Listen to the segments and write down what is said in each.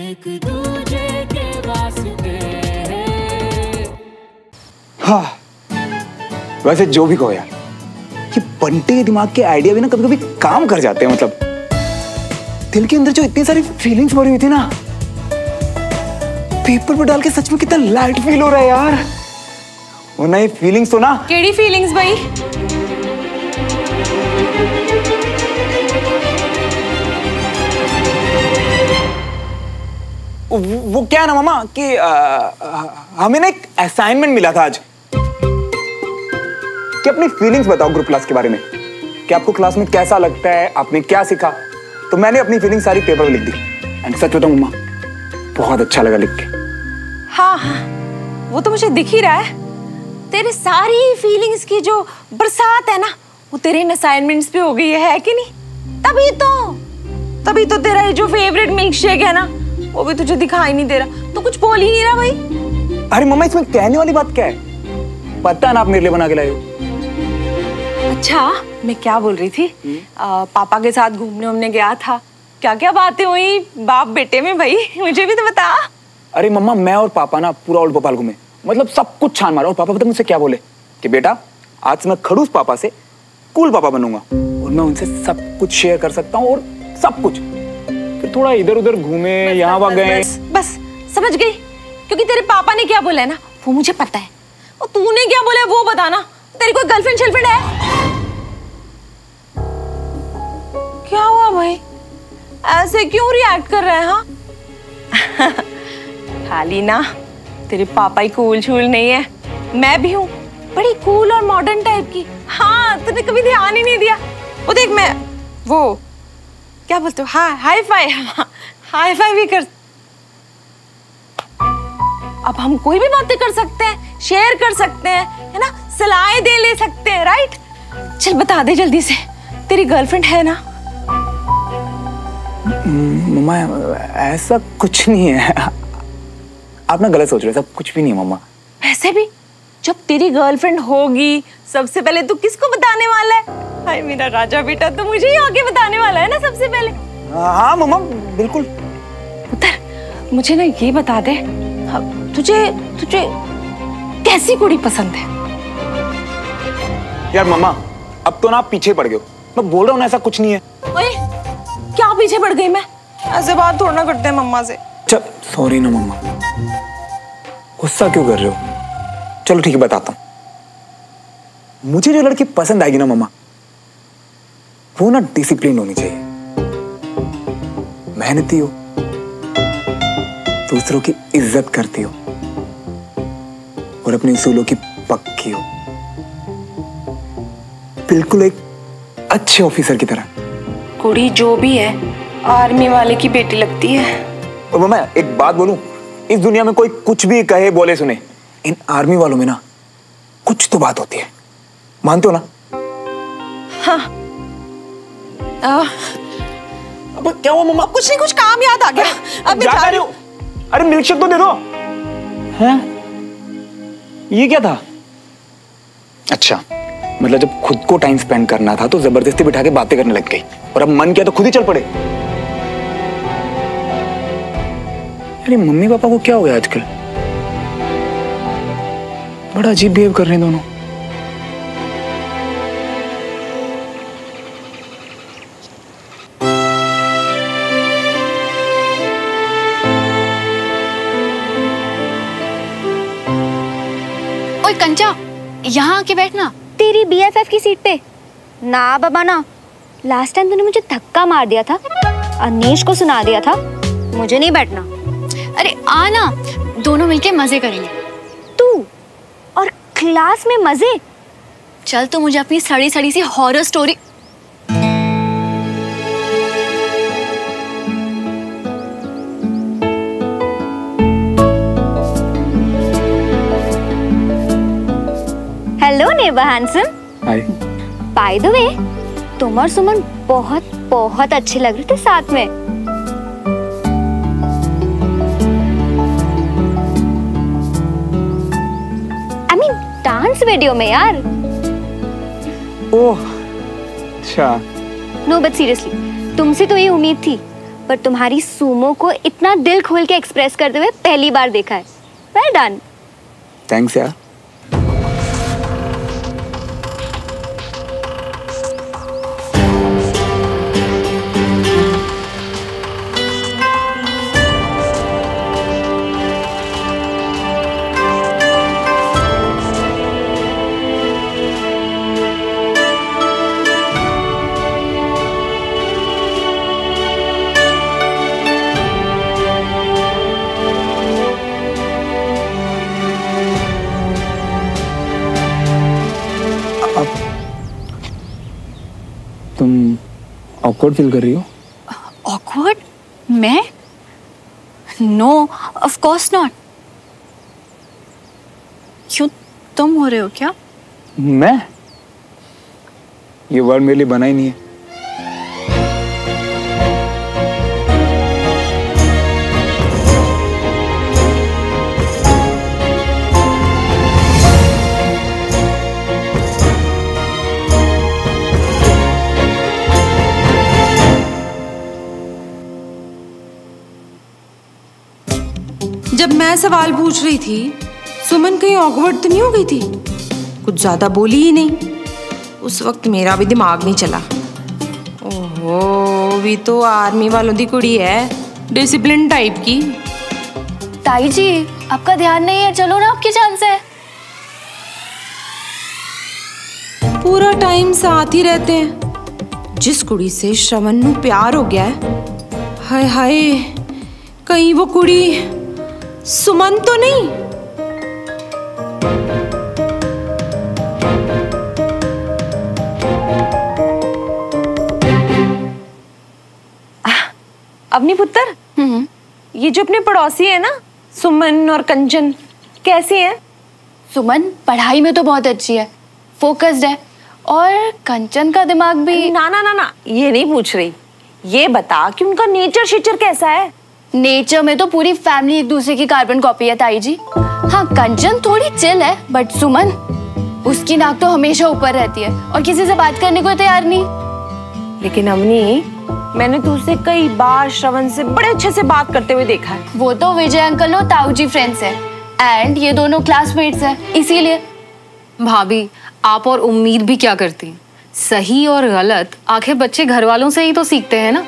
एक दूजे के वास्ते। हाँ, वैसे जो भी कहो यार, ये बंटे के दिमाग के आइडिया भी ना कभी कभी काम कर जाते हैं। मतलब दिल के अंदर जो इतनी सारी फीलिंग्स भरी हुई थी ना, पेपर पर डाल के सच में कितना लाइट फील हो रहा है यार। वो नई फीलिंग्स तो ना। केड़ी फीलिंग्स भाई? वो क्या है ना मामा कि हमें ना एक असाइनमेंट मिला था आज कि अपनी फीलिंग्स बताओ ग्रुप क्लास के बारे में, कि आपको क्लास में कैसा लगता है, आपने क्या सीखा। तो मैंने अपनी फीलिंग सारी पेपर में लिख दी एंड सच बताऊं मम्मा, बहुत अच्छा लगा लिख के। हाँ हाँ, वो तो मुझे दिख ही रहा है। तेरे सारी फीलिंग्स की जो बरसात है ना, वो तेरे इन असाइनमेंट्स पे हो गई है कि नहीं? तभी तो तेरा ये जो फेवरेट मिल्क शेक है ना, वो भी तुझे दिखाई नहीं दे रहा। तो कुछ बोल ही नहीं रहा भाई। अरे मम्मा, इसमें कहने वाली बात क्या है? पता है ना आप मेरे लिए बना के लाए हो। अच्छा, मैं क्या बोल रही थी, पापा के साथ घूमने गया था, क्या क्या बातें हुई बाप बेटे में भाई, मुझे भी तो बता। अरे मम्मा, मैं और पापा ना पूरा ओल्ड भोपाल घूमे, मतलब सब कुछ छान मारा। और पापा पता मुझसे क्या बोले कि बेटा आज से मैं खड़ूस पापा से कूल पापा बनूंगा और मैं उनसे सब कुछ शेयर कर सकता हूँ और सब कुछ। फिर थोड़ा इधर उधर घूमे, यहाँ वहाँ गए। बस समझ गई, क्योंकि तेरे पापा ने क्या बोला है ना वो मुझे पता है, और तूने क्या बोला है वो बताना। तेरी कोई गर्लफ्रेंड शर्लफ्रेंड है? क्या हुआ भाई, ऐसे क्यों रिएक्ट कर रहे हैं? हाँ खाली ना तेरे पापा ही कूल शूल नहीं है, मैं भी हूँ बड़ी कूल और मॉडर्न टाइप की। हाँ, तूने कभी ध्यान ही नहीं दिया। वो देख, मैं वो क्या बोलते हो, हाँ हाई फाई, हाई फाई भी कर। अब हम कोई भी बातें कर सकते हैं, शेयर कर सकते हैं, है ना, सलाहें दे ले सकते हैं, राइट? चल बता दे जल्दी से, तेरी गर्लफ्रेंड है ना? मम्मा ऐसा कुछ नहीं है, आप ना गलत सोच रहे हो, सब कुछ भी नहीं है मम्मा। वैसे भी जब तेरी गर्लफ्रेंड होगी सबसे पहले तू किसको बताने वाला है? हाय मेरा राजा बेटा, तो मुझे ही आके बताने वाला है ना सबसे पहले। हाँ मम्मा बिल्कुल। उधर मुझे ना ये बता दे, तुझे कैसी कुड़ी पसंद है? यार मम्मा अब तो ना आप पीछे पड़ गए हो, मैं बोल रहा हूँ ना ऐसा कुछ नहीं है। ओए क्या पीछे पड़ गई मैं? ऐसे बात थोड़ा ना करते हैं मम्मा से। चल सॉरी ना मम्मा, गुस्सा क्यों कर रहे हो? चलो ठीक है बताता हूँ। मुझे जो लड़की पसंद आएगी ना मम्मा, वो ना डिसिप्लिन होनी चाहिए, मेहनती हो, दूसरों की इज्जत करती हो और अपने उसूलों की पक्की हो, बिल्कुल एक अच्छे ऑफिसर की तरह। कुड़ी जो भी है आर्मी वाले की बेटी लगती है। और मम्मा एक बात बोलूं, इस दुनिया में कोई कुछ भी कहे बोले सुने, इन आर्मी वालों में ना कुछ तो बात होती है, मानते हो ना? हाँ। अब क्या हुआ मम्मा? कुछ नहीं, कुछ काम याद आ गया। अब क्या कर रहे हो? अरे मिल्कशेक तो दे दो। हैं? ये क्या था? अच्छा मतलब जब खुद को टाइम स्पेंड करना था तो जबरदस्ती बिठा के बातें करने लग गई, और अब मन किया तो खुद ही चल पड़े। अरे मम्मी पापा को क्या हो गया आजकल, बड़ा अजीब बिहेव कर रहे हैं दोनों। ओए कंचा, यहाँ आके बैठना। तेरी बीएफएफ की सीट पे ना बाबा ना। लास्ट टाइम तूने मुझे धक्का मार दिया था, अनीश को सुना दिया था, मुझे नहीं बैठना। अरे आना, दोनों मिलके मजे करेंगे। तू और क्लास में मजे? चल तू मुझे अपनी सड़ी सड़ी सी हॉरर स्टोरी। हेलो नेबा handsome. Hi. By the way, तुम और सुमन बहुत बहुत अच्छे लग रहे थे साथ में। आई मीन डांस वीडियो में यार। ओह अच्छा। नो बट सीरियसली तुमसे तो ये उम्मीद थी, पर तुम्हारी सुमो को इतना दिल खोल के एक्सप्रेस करते हुए पहली बार देखा है। Well done. थैंक्स यार। तुम ऑकवर्ड फील कर रही हो? ऑकवर्ड? मैं? No, of course not. क्यों, तुम हो रहे हो क्या? मैं? ये वर्ड मेरे लिए बना ही नहीं है। जब मैं सवाल पूछ रही थी, सुमन कहीं ऑकवर्ड तो नहीं हो गई थी? कुछ ज्यादा बोली ही नहीं। उस वक्त मेरा भी दिमाग नहीं चला। ओहो, भी तो आर्मी वालों की कुड़ी है, डिसिप्लिन टाइप की। ताई जी, आपका ध्यान नहीं है, चलो ना, आपकी चांस है। पूरा टाइम साथ ही रहते हैं। जिस कुड़ी से श्रवण नू प्यार हो गया है, हाय हाय, कहीं वो कुड़ी सुमन तो नहीं? अपनी पुत्र, ये जो अपने पड़ोसी है ना, सुमन और कंचन, कैसी है? सुमन पढ़ाई में तो बहुत अच्छी है, फोकस्ड है, और कंचन का दिमाग भी। ना ना ना ना, ये नहीं पूछ रही। ये बता कि उनका नेचर शेचर कैसा है? नेचर में तो पूरी फैमिली एक दूसरे की कार्बन कॉपी है ताई जी। हाँ, कंचन थोड़ी चिल है, बट सुमन, उसकी नाक तो हमेशा ऊपर रहती है और किसी से बात करने को तैयार नहीं। लेकिन अवनी, मैंने तुझसे कई बार श्रवण से बड़े अच्छे से बात करते हुए देखा है। वो तो विजय अंकल और ताऊ जी फ्रेंड्स है, एंड ये दोनों क्लासमेट्स है, इसीलिए। भाभी, आप और उम्मीद भी क्या करती हैं? सही और गलत आखिर बच्चे घर वालों से ही तो सीखते हैं ना।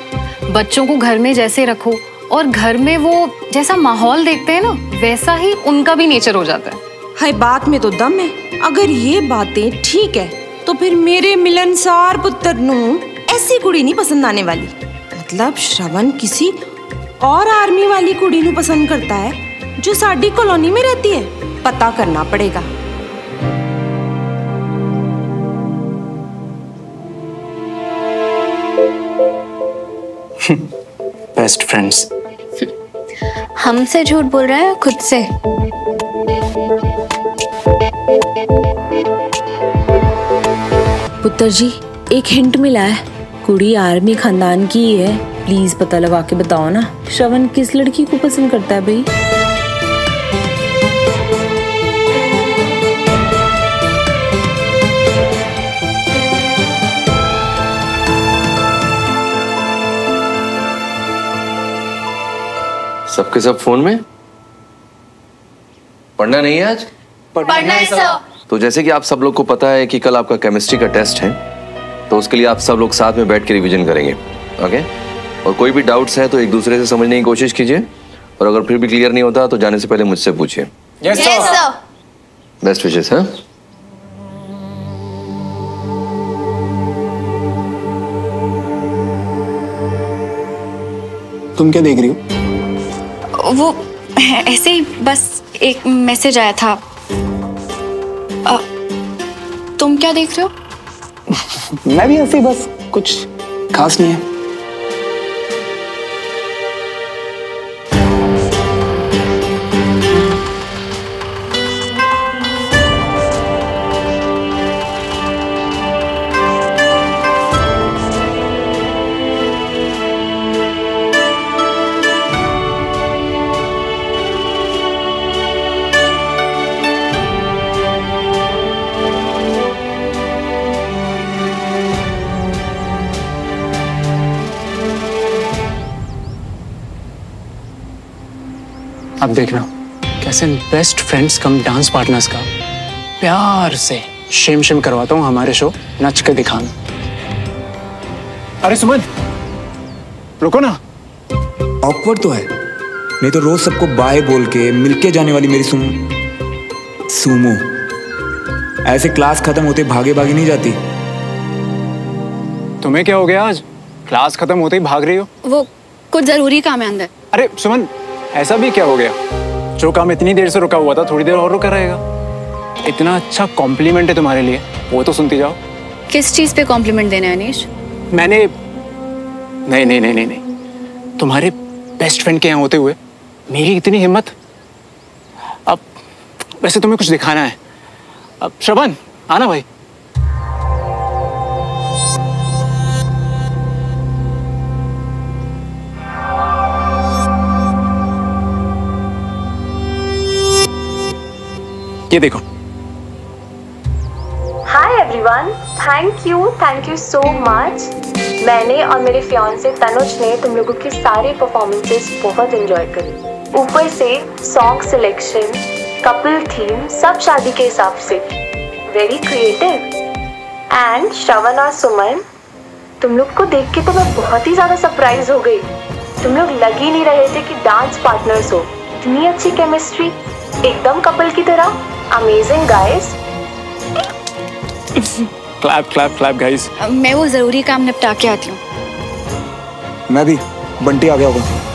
बच्चों को घर में जैसे रखो और घर में वो जैसा माहौल देखते हैं ना, वैसा ही उनका भी नेचर हो जाता है। हाय, बात में तो दम है। अगर ये बातें ठीक है तो फिर मेरे मिलनसार पुत्र नू ऐसी कुड़ी नहीं पसंद आने वाली। मतलब श्रवण किसी और आर्मी वाली कुड़ी नू पसंद करता है जो साडी कॉलोनी में रहती है। पता करना पड़ेगा। Best friends. हमसे झूठ बोल रहा है, खुद से। पुत्र जी, एक हिंट मिला है, कुड़ी आर्मी खानदान की ही है। प्लीज पता लगा के बताओ ना, श्रवण किस लड़की को पसंद करता है भाई? सबके सब फोन में? पढ़ना नहीं है आज? पढ़ना है सर। तो जैसे कि आप सब लोग को पता है कि कल आपका केमिस्ट्री का टेस्ट है, तो उसके लिए आप सब लोग साथ में बैठ के रिवीजन करेंगे, ओके? और कोई भी डाउट्स है तो एक दूसरे से समझने की कोशिश कीजिए, और अगर फिर भी क्लियर नहीं होता तो जाने से पहले मुझसे पूछिए। Yes sir. Best wishes. हाँ, तुम क्या देख रही हो? वो ऐसे ही बस एक मैसेज आया था। तुम क्या देख रहे हो? मैं भी ऐसे ही, बस कुछ खास नहीं है। अब देखना कैसे बेस्ट फ्रेंड्स कम डांस पार्टनर्स का प्यार से शेम शेम करवाता हूँ हमारे शो नच के दिखाना। अरे सुमन रुको ना। ऑकवर्ड तो है, नहीं तो रोज सबको बाय बोल के मिलके जाने वाली मेरी सुमो ऐसे क्लास खत्म होते भागे भागे नहीं जाती। तुम्हें क्या हो गया आज? क्लास खत्म होते ही भाग रही हो? वो कुछ जरूरी काम है अंदर। अरे सुमन ऐसा भी क्या हो गया? जो काम इतनी देर से रुका हुआ था थोड़ी देर और रुका रहेगा। इतना अच्छा कॉम्प्लीमेंट है तुम्हारे लिए, वो तो सुनती जाओ। किस चीज पे कॉम्प्लीमेंट देना है अनीश? मैंने नहीं नहीं नहीं नहीं नहीं, तुम्हारे बेस्ट फ्रेंड के यहाँ होते हुए मेरी इतनी हिम्मत। अब वैसे तुम्हें कुछ दिखाना है। अब श्रवण आना भाई। ये देखो। Hi everyone, thank you so much. मैंने और मेरे फियांसे तनुज ने तुम लोगों की सारी परफॉर्मेंसेस बहुत एंजॉय करी। ऊपर से सॉन्ग सिलेक्शन, कपल थीम सब शादी के हिसाब से, वेरी क्रिएटिव। एंड श्रवण और सुमन, तुम लोग को देख के तो मैं बहुत ही ज़्यादा सरप्राइज हो गई। तुम लोग लग ही नहीं रहे थे कि डांस पार्टनर्स हो। इतनी अच्छी केमिस्ट्री, एकदम कपल की तरह। Amazing guys. Clap clap clap guys. मैं वो जरूरी काम निपटा के आती हूँ। मैं भी, बंटी आ गया होगा।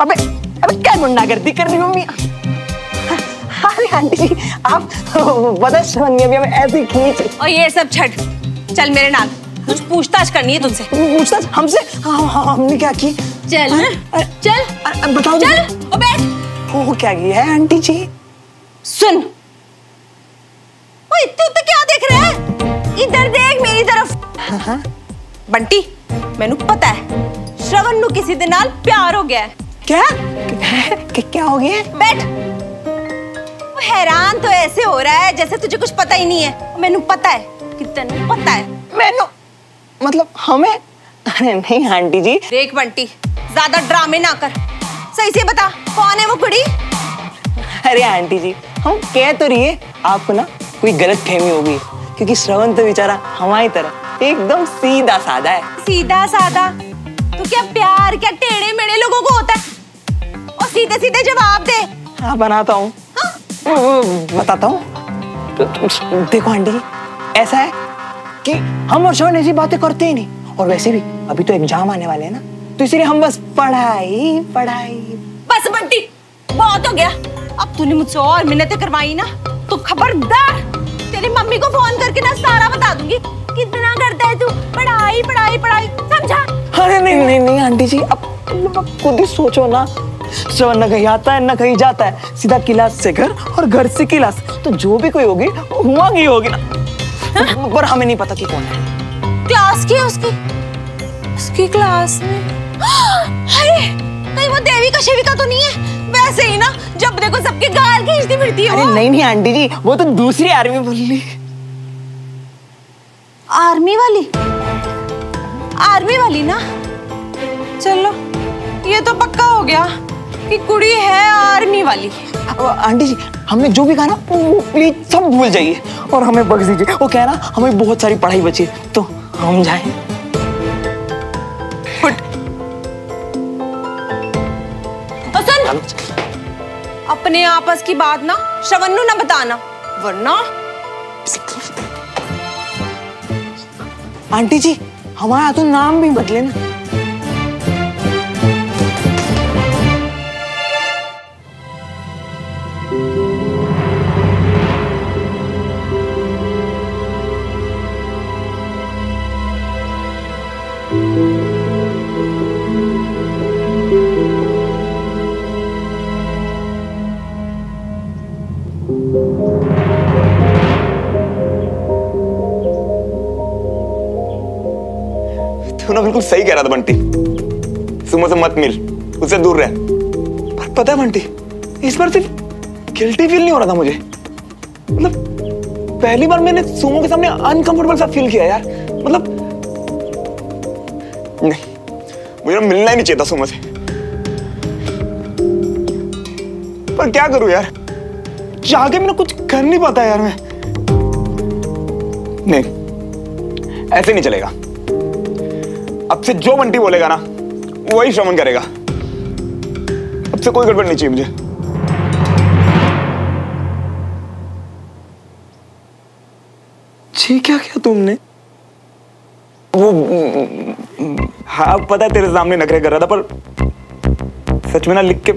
अबे अबे क्या गुंडागर्दी कर रही हो मम्मी? अरे आंटी जी आप बता श्रवण ने अभी हमें ऐसे खींच। और ये सब छट, चल मेरे नाल, कुछ पूछताछ करनी है तुमसे। पूछताछ हमसे? हमने क्या की? चल चल बताओ। चल ओ बैठ। वो क्या किया है आंटी जी? सुन, वो इतने उत्ते क्या देख रहा है? इधर देख मेरी तरफ। बंटी, मैनू पता है श्रवण नु किसी दे नाल प्यार हो गया है। क्या हो गया? बैठ। वो हैरान तो ऐसे हो रहा है जैसे तुझे कुछ पता ही नहीं है। मैनू पता है कि तन्नू पता है। मैनू मतलब हमें? अरे नहीं आंटी जी। देख बंटी, ज्यादा ड्रामे ना कर, सही से बता कौन है वो कुड़ी? अरे आंटी जी हम कह तो रही है आपको ना कोई गलत फहमी होगी, क्योंकि श्रवण तो बेचारा हमारी तरह एकदम सीधा साधा है। सीधा साधा? तो क्या प्यार क्या टेढ़े मेढ़े लोगों को होता है? और सीधे सीधे जवाब दे। हाँ बनाता हूँ। बताता हूँ। देखो आंटी जी, ऐसा है कि हम और श्रवण ऐसी बातें करते ही नहीं, और वैसे भी अभी तो एग्जाम आने वाले हैं ना, तो इसलिए हम बस पढ़ाई पढ़ाई। बस बंटी, बहुत हो गया। अब तूने मुझसे और मिन्नतें करवाई ना तो खबरदार तेरी मम्मी को फोन करके ना सारा बता दूंगी। कितना करता है तू पढ़ाई पढ़ाई पढ़ाई, समझा? अरे नहीं नहीं नहीं आंटी जी, अब खुद ही सोचो ना, श्रवण न कहीं आता है न कहीं जाता है, सीधा क्लास से घर और घर से क्लास, तो जो भी कोई होगी वो हुआ की होगी ना। पर हमें नहीं पता कि कौन है। क्लास की है उसकी क्लास में। अरे कहीं वो देविका शेविका तो नहीं है? वैसे ही ना जब देखो सबके गाल खींचती फिरती है। अरे नहीं नहीं आंटी जी, वो तो दूसरी आर्मी बोल रही। आर्मी वाली? आर्मी वाली ना? चलो ये तो पक्का हो गया कि कुड़ी है आर्मी वाली। आंटी जी हमने जो भी कहा ना वो प्लीज सब भूल जाइए और हमें बख्श दीजिए। वो कह ना हमें बहुत सारी पढ़ाई बची है, तो हम जाएं। सुन, अपने आपस की बात ना श्रवण नु ना बताना, वरना। आंटी जी हमारा तो नाम भी बदले ना। तू ना बिल्कुल सही कह रहा था बंटी, सुमो से मत मिल, उससे दूर रह। पर पता है बंटी, इस बार सिर्फ गिल्टी फील नहीं हो रहा था मुझे। मतलब पहली बार मैंने सुमो के सामने अनकंफर्टेबल सा फील किया यार। मतलब नहीं, मुझे मिलना ही नहीं चाहिए था सुमो से। पर क्या करूं यार, जाके मैं कुछ कर नहीं पाता यार मैं। नहीं, ऐसे नहीं चलेगा। अब से जो बंटी बोलेगा ना वही श्रवण करेगा। अब से कोई गड़बड़ नहीं चाहिए मुझे। जी क्या किया तुमने? वो हाँ पता है तेरे सामने नखरे कर रहा था, पर सच में ना लिख के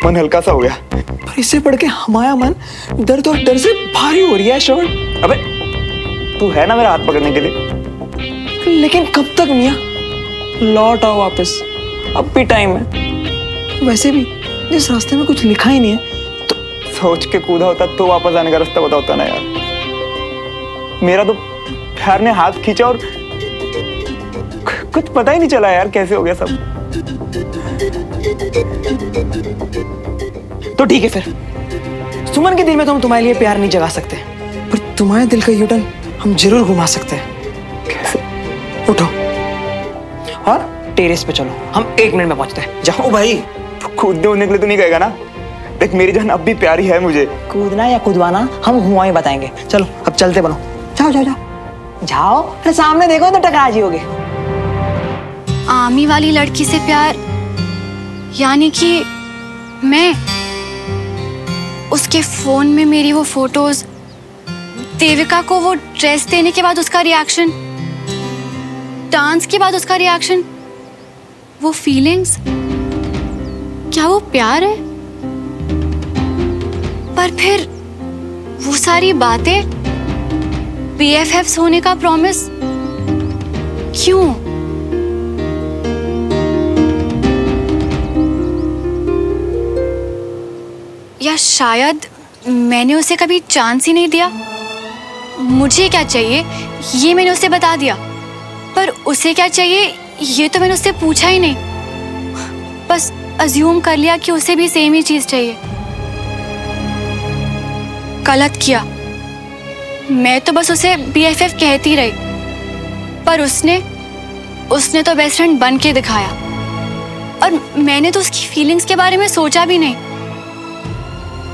मन हल्का सा हो गया। पर इससे पढ़ के हमारा मन दर्द और डर से भारी हो रही है श्रवण। अबे तू है ना मेरा हाथ पकड़ने के लिए। लेकिन कब तक मियां? लौट आओ वापस, अब भी टाइम है। वैसे भी जिस रास्ते में कुछ लिखा ही नहीं है तो सोच के कूदा होता तो वापस आने का रास्ता बता होता ना यार। मेरा तो प्यार ने हाथ खींचा और कुछ पता ही नहीं चला यार कैसे हो गया सब। तो ठीक है फिर, सुमन के दिल में तो हम तुम्हारे लिए प्यार नहीं जगा सकते, पर तुम्हारे दिल का यूटर्न हम जरूर घुमा सकते हैं। कैसे? उठो और टेरेस पे चलो, हम 1 मिनट में पहुंचते हैं। जाओ भाई, कूदने उड़ने के लिए तो नहीं कहेगा ना? देख मेरी जान अब भी प्यारी है मुझे। कूदना या कूदवाना हम हुआ ही बताएंगे। चलो अब चलते बनो, जाओ जाओ जाओ जाओ। अरे सामने देखो तो टकरा जाओगे। आमी वाली लड़की से प्यार, यानी कि मैं उसके फोन में मेरी वो फोटोज, देविका को वो ड्रेस देने के बाद उसका रिएक्शन, डांस के बाद उसका रिएक्शन, वो फीलिंग्स, क्या वो प्यार है? पर फिर वो सारी बातें, BFFs होने का प्रॉमिस, क्यों? या शायद मैंने उसे कभी चांस ही नहीं दिया। मुझे क्या चाहिए ये मैंने उसे बता दिया, पर उसे क्या चाहिए ये तो मैंने उससे पूछा ही नहीं। बस अज्यूम कर लिया कि उसे भी सेम ही चीज चाहिए। गलत किया, मैं तो बस उसे BFF कहती रही, पर उसने तो बेस्ट फ्रेंड बन के दिखाया, और मैंने तो उसकी फीलिंग्स के बारे में सोचा भी नहीं।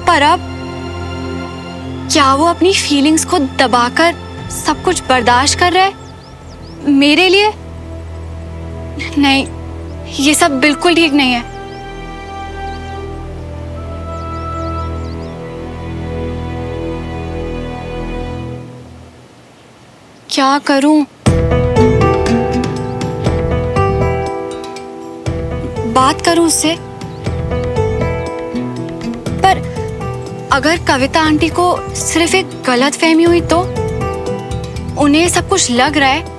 पर अब क्या वो अपनी फीलिंग्स को दबाकर सब कुछ बर्दाश्त कर रहा है मेरे लिए? नहीं, ये सब बिल्कुल ठीक नहीं है। क्या करूं? बात करूं उससे? पर अगर कविता आंटी को सिर्फ एक गलत फहमी हुई तो? उन्हें सब कुछ लग रहा है,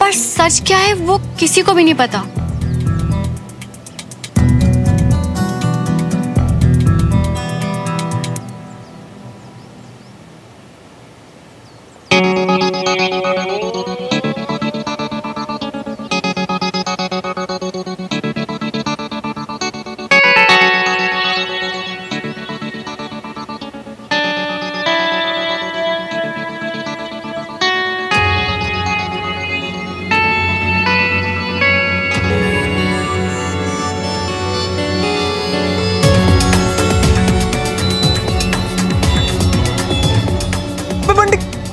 पर सच क्या है वो किसी को भी नहीं पता।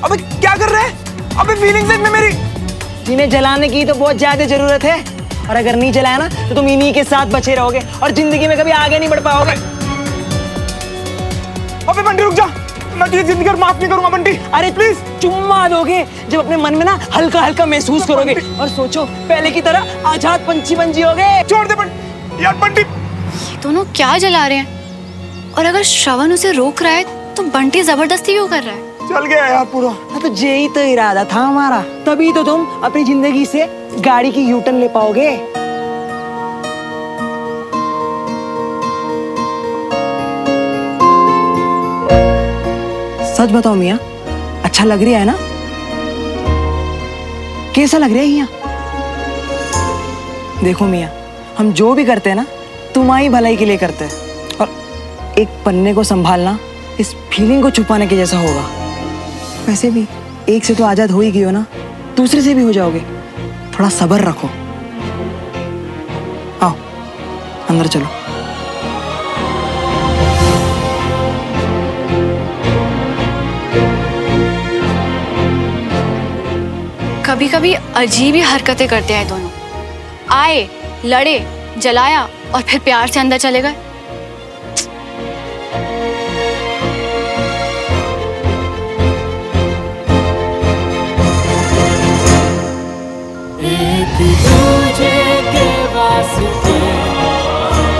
अबे क्या कर रहे हैं? अबे फीलिंग्स में मेरी जिन्हें जलाने की तो बहुत ज्यादा जरूरत है, और अगर नहीं जलाया ना तो तुम इन्हीं के साथ बचे रहोगे और जिंदगी में कभी आगे नहीं बढ़ पाओगे। अबे बंटी रुक जा, मैं तुझे जिंदगी भर माफ नहीं करूंगा बंटी। अरे प्लीज चुम्मा दोगे जब अपने मन में ना हल्का हल्का महसूस करोगे, और सोचो पहले की तरह आजाद पंछी बन जियोगे। छोड़ दे बंटी यार। बंटी ये दोनों क्या जला रहे हैं? और अगर श्रवण उसे रोक रहा है तो बंटी जबरदस्ती क्यों कर रहा है? चल गया यार पूरा। तो यही तो इरादा था हमारा, तभी तो तुम अपनी जिंदगी से गाड़ी की यूटर्न ले पाओगे। सच बताओ मियाँ, अच्छा लग रहा है ना? कैसा लग रहा है यहाँ? देखो मियाँ, हम जो भी करते हैं ना तुम्हारी भलाई के लिए करते हैं, और एक पन्ने को संभालना इस फीलिंग को छुपाने के जैसा होगा। वैसे भी एक से तो आजाद हो ही गई हो ना, दूसरे से भी हो जाओगे। थोड़ा सब्र रखो। आओ अंदर चलो। कभी कभी अजीब ही हरकतें करते हैं दोनों। आए, लड़े, जलाया और फिर प्यार से अंदर चले गए। एक दूजे के वास्ते,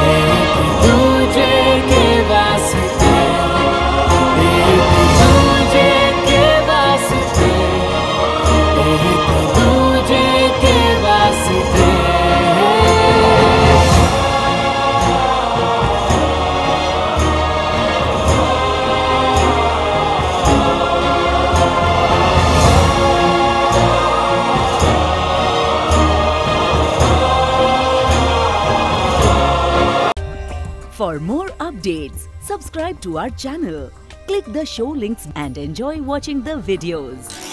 एक दूजे के वास्ते, एक दूजे के वास्ते, एक दूजे के वास्ते। For more updates, subscribe to our channel, click the show links and enjoy watching the videos.